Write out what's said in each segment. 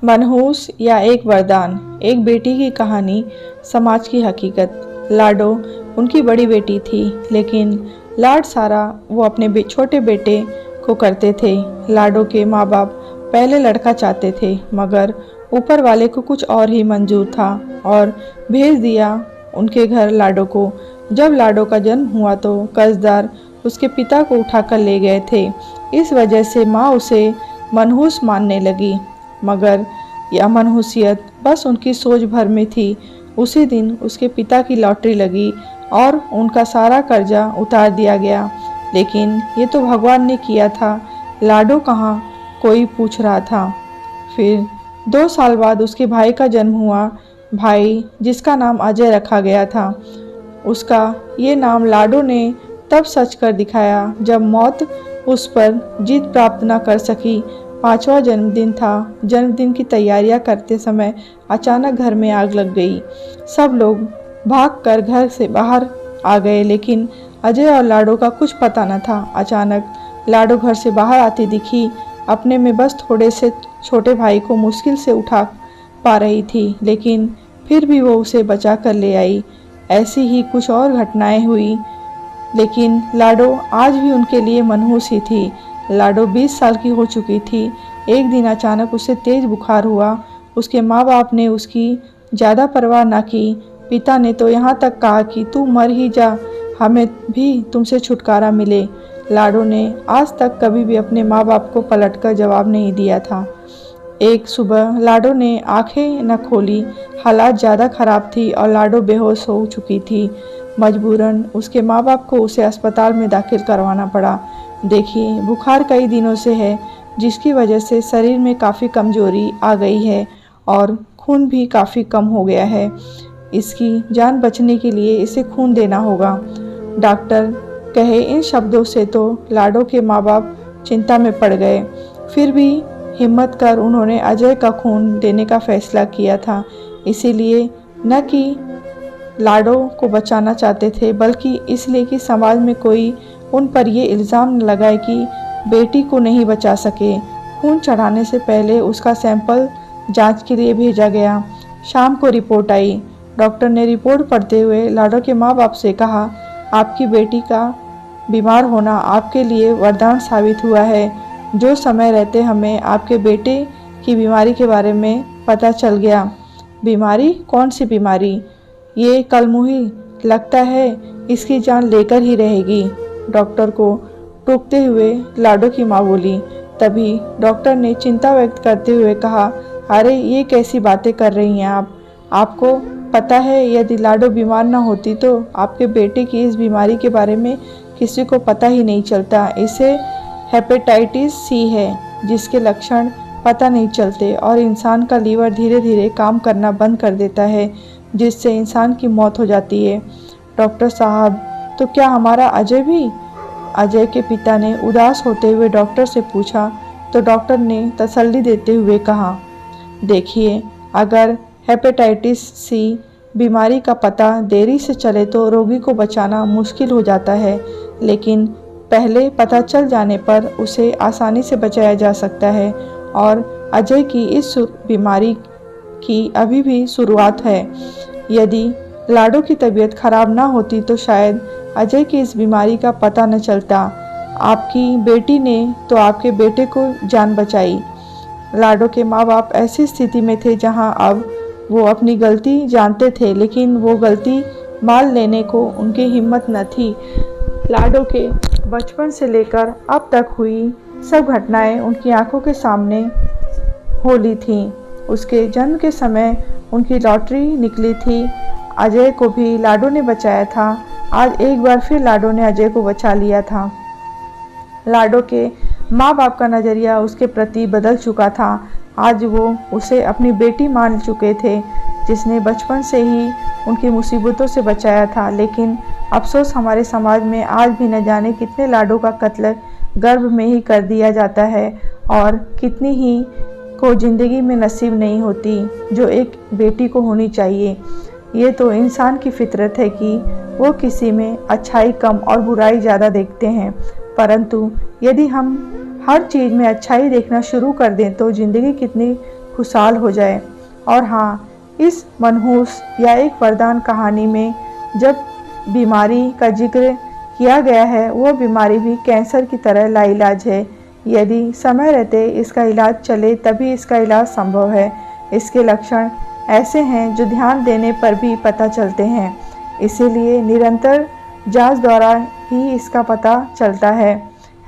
मनहूस या एक वरदान, एक बेटी की कहानी, समाज की हकीकत। लाडो उनकी बड़ी बेटी थी, लेकिन लाड सारा वो अपने छोटे बेटे को करते थे। लाडो के माँ बाप पहले लड़का चाहते थे, मगर ऊपर वाले को कुछ और ही मंजूर था और भेज दिया उनके घर लाडो को। जब लाडो का जन्म हुआ तो कर्जदार उसके पिता को उठाकर ले गए थे। इस वजह से माँ उसे मनहूस मानने लगी, मगर यह मनहूसियत बस उनकी सोच भर में थी। उसी दिन उसके पिता की लॉटरी लगी और उनका सारा कर्जा उतार दिया गया। लेकिन ये तो भगवान ने किया था, लाडो कहाँ कोई पूछ रहा था। फिर 2 साल बाद उसके भाई का जन्म हुआ। भाई जिसका नाम अजय रखा गया था, उसका ये नाम लाडो ने तब सच कर दिखाया जब मौत उस पर जीत प्राप्त न कर सकी। 5वां जन्मदिन था। जन्मदिन की तैयारियां करते समय अचानक घर में आग लग गई। सब लोग भागकर घर से बाहर आ गए, लेकिन अजय और लाडो का कुछ पता न था। अचानक लाडो घर से बाहर आती दिखी। अपने में बस थोड़े से छोटे भाई को मुश्किल से उठा पा रही थी, लेकिन फिर भी वो उसे बचा कर ले आई। ऐसी ही कुछ और घटनाएं हुई, लेकिन लाडो आज भी उनके लिए मनहूस ही थी। लाडो 20 साल की हो चुकी थी। एक दिन अचानक उसे तेज बुखार हुआ। उसके माँ बाप ने उसकी ज़्यादा परवाह न की। पिता ने तो यहाँ तक कहा कि तू मर ही जा, हमें भी तुमसे छुटकारा मिले। लाडो ने आज तक कभी भी अपने माँ बाप को पलटकर जवाब नहीं दिया था। एक सुबह लाडो ने आंखें न खोली। हालात ज़्यादा खराब थी और लाडो बेहोश हो चुकी थी। मजबूरन उसके माँ बाप को उसे अस्पताल में दाखिल करवाना पड़ा। देखिए, बुखार कई दिनों से है, जिसकी वजह से शरीर में काफ़ी कमजोरी आ गई है और खून भी काफ़ी कम हो गया है। इसकी जान बचने के लिए इसे खून देना होगा, डॉक्टर कहे। इन शब्दों से तो लाडो के माँ बाप चिंता में पड़ गए। फिर भी हिम्मत कर उन्होंने अजय का खून देने का फैसला किया था। इसीलिए न कि लाडो को बचाना चाहते थे, बल्कि इसलिए कि समाज में कोई उन पर ये इल्ज़ाम न लगाए कि बेटी को नहीं बचा सके। खून चढ़ाने से पहले उसका सैंपल जांच के लिए भेजा गया। शाम को रिपोर्ट आई। डॉक्टर ने रिपोर्ट पढ़ते हुए लाडो के माँ बाप से कहा, आपकी बेटी का बीमार होना आपके लिए वरदान साबित हुआ है। जो समय रहते हमें आपके बेटे की बीमारी के बारे में पता चल गया। बीमारी? कौन सी बीमारी? ये कलमुही लगता है इसकी जान लेकर ही रहेगी, डॉक्टर को टोकते हुए लाडो की माँ बोली। तभी डॉक्टर ने चिंता व्यक्त करते हुए कहा, अरे ये कैसी बातें कर रही हैं आप? आपको पता है यदि लाडो बीमार ना होती तो आपके बेटे की इस बीमारी के बारे में किसी को पता ही नहीं चलता। इसे हेपेटाइटिस सी है, जिसके लक्षण पता नहीं चलते और इंसान का लीवर धीरे धीरे काम करना बंद कर देता है, जिससे इंसान की मौत हो जाती है। डॉक्टर साहब, तो क्या हमारा अजय भी? अजय के पिता ने उदास होते हुए डॉक्टर से पूछा, तो डॉक्टर ने तसल्ली देते हुए कहा, देखिए, अगर हेपेटाइटिस सी बीमारी का पता देरी से चले तो रोगी को बचाना मुश्किल हो जाता है, लेकिन पहले पता चल जाने पर उसे आसानी से बचाया जा सकता है और अजय की इस बीमारी की अभी भी शुरुआत है। यदि लाडो की तबीयत खराब ना होती तो शायद अजय की इस बीमारी का पता न चलता। आपकी बेटी ने तो आपके बेटे को जान बचाई। लाडो के माँ बाप ऐसी स्थिति में थे जहां अब वो अपनी गलती जानते थे, लेकिन वो गलती मान लेने को उनकी हिम्मत न थी। लाडो के बचपन से लेकर अब तक हुई सब घटनाएं उनकी आंखों के सामने होली थीं। उसके जन्म के समय उनकी लॉटरी निकली थी। अजय को भी लाडो ने बचाया था। आज एक बार फिर लाडो ने अजय को बचा लिया था। लाडो के माँ बाप का नज़रिया उसके प्रति बदल चुका था। आज वो उसे अपनी बेटी मान चुके थे, जिसने बचपन से ही उनकी मुसीबतों से बचाया था। लेकिन अफसोस, हमारे समाज में आज भी न जाने कितने लाडो का कत्ल गर्भ में ही कर दिया जाता है और कितनी ही को ज़िंदगी में नसीब नहीं होती जो एक बेटी को होनी चाहिए। ये तो इंसान की फितरत है कि वो किसी में अच्छाई कम और बुराई ज़्यादा देखते हैं, परंतु यदि हम हर चीज़ में अच्छाई देखना शुरू कर दें तो ज़िंदगी कितनी खुशहाल हो जाए। और हाँ, इस मनहूस या एक वरदान कहानी में जब बीमारी का जिक्र किया गया है, वो बीमारी भी कैंसर की तरह लाइलाज है। यदि समय रहते इसका इलाज चले तभी इसका इलाज संभव है। इसके लक्षण ऐसे हैं जो ध्यान देने पर भी पता चलते हैं, इसीलिए निरंतर जांच द्वारा ही इसका पता चलता है।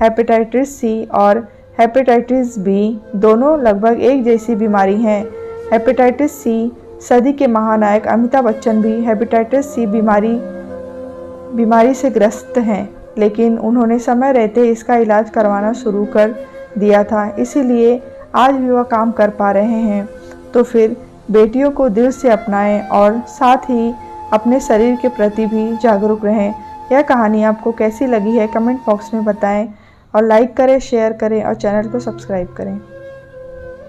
हेपेटाइटिस सी और हेपेटाइटिस बी दोनों लगभग एक जैसी बीमारी हैं। हेपेटाइटिस सी सदी के महानायक अमिताभ बच्चन भी हेपेटाइटिस सी बीमारी से ग्रस्त हैं, लेकिन उन्होंने समय रहते इसका इलाज करवाना शुरू कर दिया था, इसीलिए आज भी वह काम कर पा रहे हैं। तो फिर बेटियों को दिल से अपनाएं और साथ ही अपने शरीर के प्रति भी जागरूक रहें। यह कहानी आपको कैसी लगी है कमेंट बॉक्स में बताएं और लाइक करें, शेयर करें और चैनल को सब्सक्राइब करें।